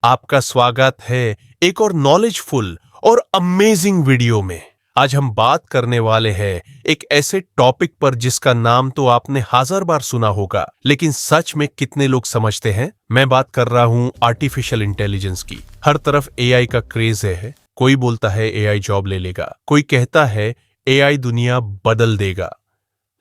आपका स्वागत है एक और नॉलेजफुल और अमेजिंग वीडियो में। आज हम बात करने वाले हैं एक ऐसे टॉपिक पर जिसका नाम तो आपने हजार बार सुना होगा, लेकिन सच में कितने लोग समझते हैं। मैं बात कर रहा हूं आर्टिफिशियल इंटेलिजेंस की। हर तरफ एआई का क्रेज है। कोई बोलता है एआई जॉब ले लेगा, कोई कहता है एआई दुनिया बदल देगा।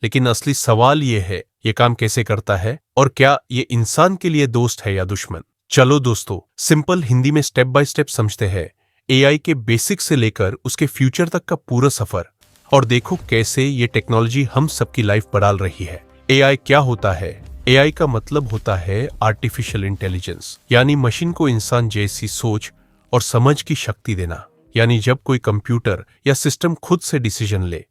लेकिन असली सवाल ये है, ये काम कैसे करता है और क्या ये इंसान के लिए दोस्त है या दुश्मन। चलो दोस्तों, सिंपल हिंदी में स्टेप बाय स्टेप समझते हैं एआई के बेसिक से लेकर उसके फ्यूचर तक का पूरा सफर, और देखो कैसे ये टेक्नोलॉजी हम सबकी लाइफ बदल रही है। एआई क्या होता है? एआई का मतलब होता है आर्टिफिशियल इंटेलिजेंस, यानी मशीन को इंसान जैसी सोच और समझ की शक्ति देना। यानी जब कोई कंप्यूटर या सिस्टम खुद से डिसीजन ले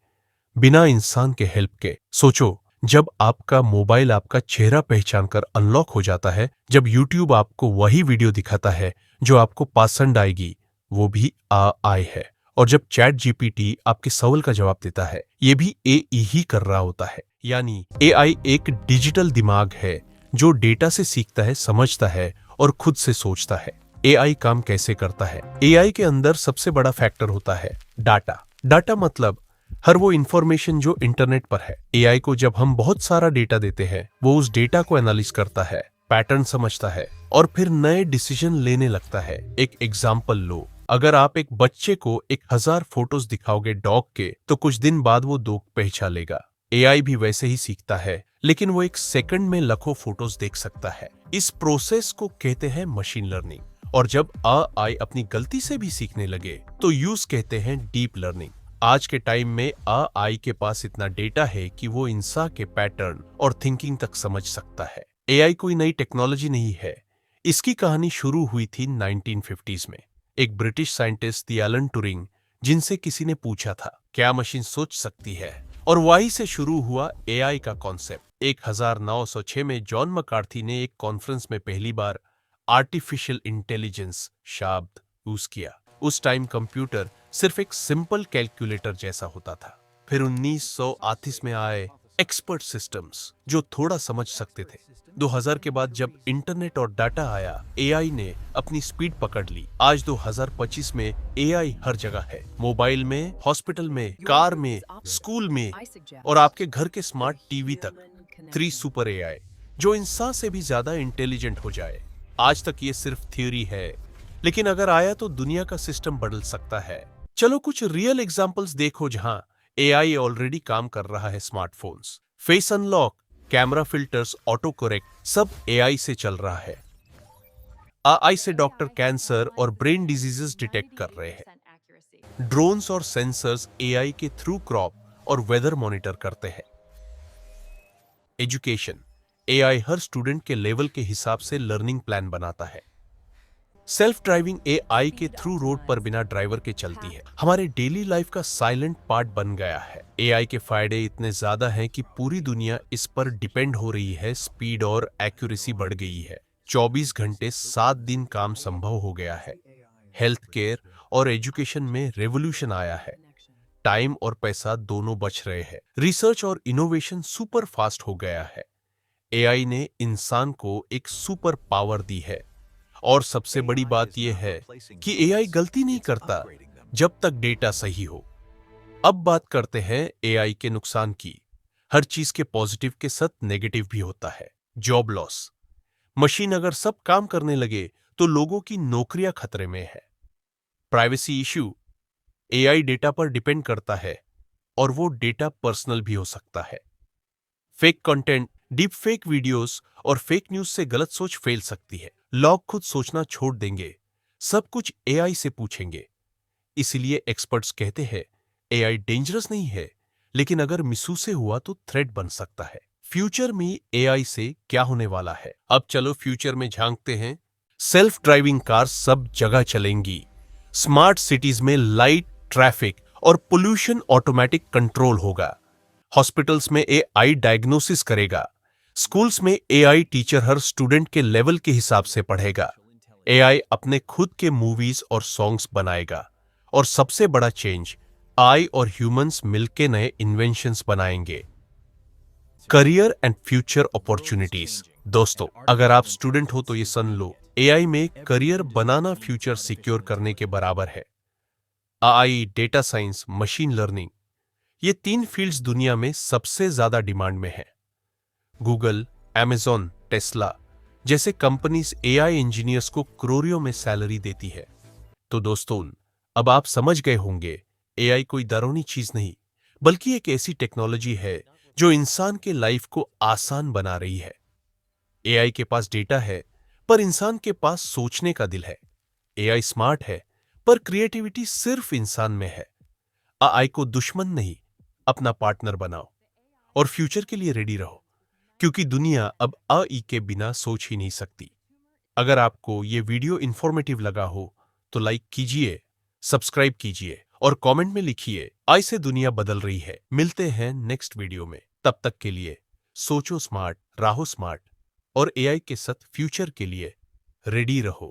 बिना इंसान के हेल्प के। सोचो, जब आपका मोबाइल आपका चेहरा पहचान कर अनलॉक हो जाता है, जब यूट्यूब आपको वही वीडियो दिखाता है जो आपको पसंद आएगी, वो भी AI है। और जब चैट जीपीटी आपके सवाल का जवाब देता है, ये भी एआई ही कर रहा होता है। यानी एआई एक डिजिटल दिमाग है जो डेटा से सीखता है, समझता है और खुद से सोचता है। एआई काम कैसे करता है? एआई के अंदर सबसे बड़ा फैक्टर होता है डाटा। डाटा मतलब हर वो इंफॉर्मेशन जो इंटरनेट पर है। एआई को जब हम बहुत सारा डेटा देते हैं, वो उस डेटा को एनालिसिस करता है, पैटर्न समझता है और फिर नए डिसीजन लेने लगता है। एक एग्जांपल लो, अगर आप एक बच्चे को 1000 फोटोज दिखाओगे डॉग के, तो कुछ दिन बाद वो डॉग पहचान लेगा। एआई भी वैसे ही सीखता है, लेकिन वो एक सेकंड में लाखों फोटोज देख सकता है। इस प्रोसेस को कहते हैं मशीन लर्निंग। और जब एआई अपनी गलती से भी सीखने लगे तो यूज कहते हैं डीप लर्निंग। आज के टाइम में एआई के पास इतना डेटा है कि वो इंसान के पैटर्न और थिंकिंग तक समझ सकता है। एआई कोई नई टेक्नोलॉजी नहीं है। इसकी कहानी शुरू हुई थी 1950s में। एक ब्रिटिश साइंटिस्ट थी एलन ट्यूरिंग, जिनसे किसी ने पूछा था क्या मशीन सोच सकती है, और वहीं से शुरू हुआ एआई का कॉन्सेप्ट। 1906 में जॉन मैकार्थी ने एक कॉन्फ्रेंस में पहली बार आर्टिफिशियल इंटेलिजेंस शब्द यूज किया। उस टाइम कंप्यूटर सिर्फ एक सिंपल कैलकुलेटर जैसा होता था। फिर 1938 में आए एक्सपर्ट सिस्टम्स जो थोड़ा समझ सकते थे। 2000 के बाद जब इंटरनेट और डाटा आया, एआई ने अपनी स्पीड पकड़ ली। आज 2025 में एआई हर जगह है, मोबाइल में, हॉस्पिटल में, कार में, स्कूल में और आपके घर के स्मार्ट टीवी तक। 3 सुपर एआई जो इंसान से भी ज्यादा इंटेलिजेंट हो जाए। आज तक ये सिर्फ थ्योरी है, लेकिन अगर आया तो दुनिया का सिस्टम बदल सकता है। चलो कुछ रियल एग्जांपल्स देखो जहां एआई ऑलरेडी काम कर रहा है। Smartphones, face unlock, camera filters, auto correct, सब एआई से चल रहा है। एआई से डॉक्टर कैंसर और ब्रेन डिजीजेस डिटेक्ट कर रहे हैं। ड्रोन्स और सेंसर्स एआई के थ्रू क्रॉप और वेदर मॉनिटर करते हैं। एजुकेशन, एआई हर स्टूडेंट के लेवल के हिसाब से लर्निंग प्लान बनाता है। सेल्फ ड्राइविंग एआई के थ्रू रोड पर बिना ड्राइवर के चलती है। हमारे डेली लाइफ का साइलेंट पार्ट बन गया है। एआई के फायदे इतने ज्यादा हैं कि पूरी दुनिया इस पर डिपेंड हो रही है। स्पीड और एक्यूरेसी बढ़ गई है। 24 घंटे 7 दिन काम संभव हो गया है। हेल्थ केयर और एजुकेशन में रेवोल्यूशन आया है। टाइम और पैसा दोनों बच रहे हैं। रिसर्च और इनोवेशन सुपर फास्ट हो गया है। एआई ने इंसान को एक सुपर पावर दी है। और सबसे बड़ी बात यह है कि एआई गलती नहीं करता जब तक डेटा सही हो। अब बात करते हैं एआई के नुकसान की। हर चीज के पॉजिटिव के साथ नेगेटिव भी होता है। जॉब लॉस, मशीन अगर सब काम करने लगे तो लोगों की नौकरियां खतरे में है। प्राइवेसी इश्यू, एआई डेटा पर डिपेंड करता है और वो डेटा पर्सनल भी हो सकता है। Fake content, deep fake videos और फेक न्यूज से गलत सोच फैल सकती है। लोग खुद सोचना छोड़ देंगे, सब कुछ एआई से पूछेंगे। इसलिए एक्सपर्ट्स कहते हैं एआई डेंजरस नहीं है, लेकिन अगर मिसयूज से हुआ तो थ्रेट बन सकता है। फ्यूचर में एआई से क्या होने वाला है? अब चलो फ्यूचर में झांकते हैं। सेल्फ ड्राइविंग कार सब जगह चलेंगी। स्मार्ट सिटीज में लाइट, ट्रैफिक और पोल्यूशन ऑटोमेटिक कंट्रोल होगा। हॉस्पिटल्स में एआई डायग्नोसिस करेगा। स्कूल्स में एआई टीचर हर स्टूडेंट के लेवल के हिसाब से पढ़ेगा। एआई अपने खुद के मूवीज और सॉन्ग्स बनाएगा। और सबसे बड़ा चेंज, आई और ह्यूमंस मिलकर नए इन्वेंशंस बनाएंगे। Career and future opportunities. दोस्तों, अगर आप स्टूडेंट हो तो ये सुन लो, एआई में करियर बनाना फ्यूचर सिक्योर करने के बराबर है। AI, data science, machine learning, ये 3 फील्ड्स दुनिया में सबसे ज्यादा डिमांड में है। गूगल, Amazon, टेस्ला जैसे कंपनीज एआई इंजीनियर्स को करोड़ों में सैलरी देती है। तो दोस्तों, अब आप समझ गए होंगे, एआई कोई डरावनी चीज नहीं, बल्कि एक ऐसी टेक्नोलॉजी है जो इंसान के लाइफ को आसान बना रही है। एआई के पास डेटा है, पर इंसान के पास सोचने का दिल है। एआई स्मार्ट है, पर क्रिएटिविटी सिर्फ इंसान में है। एआई को दुश्मन नहीं, अपना पार्टनर बनाओ और फ्यूचर के लिए रेडी रहो, क्योंकि दुनिया अब एआई के बिना सोच ही नहीं सकती। अगर आपको ये वीडियो इंफॉर्मेटिव लगा हो तो लाइक कीजिए, सब्सक्राइब कीजिए और कमेंट में लिखिए, एआई से दुनिया बदल रही है। मिलते हैं नेक्स्ट वीडियो में। तब तक के लिए सोचो स्मार्ट, राहो स्मार्ट और एआई के साथ फ्यूचर के लिए रेडी रहो।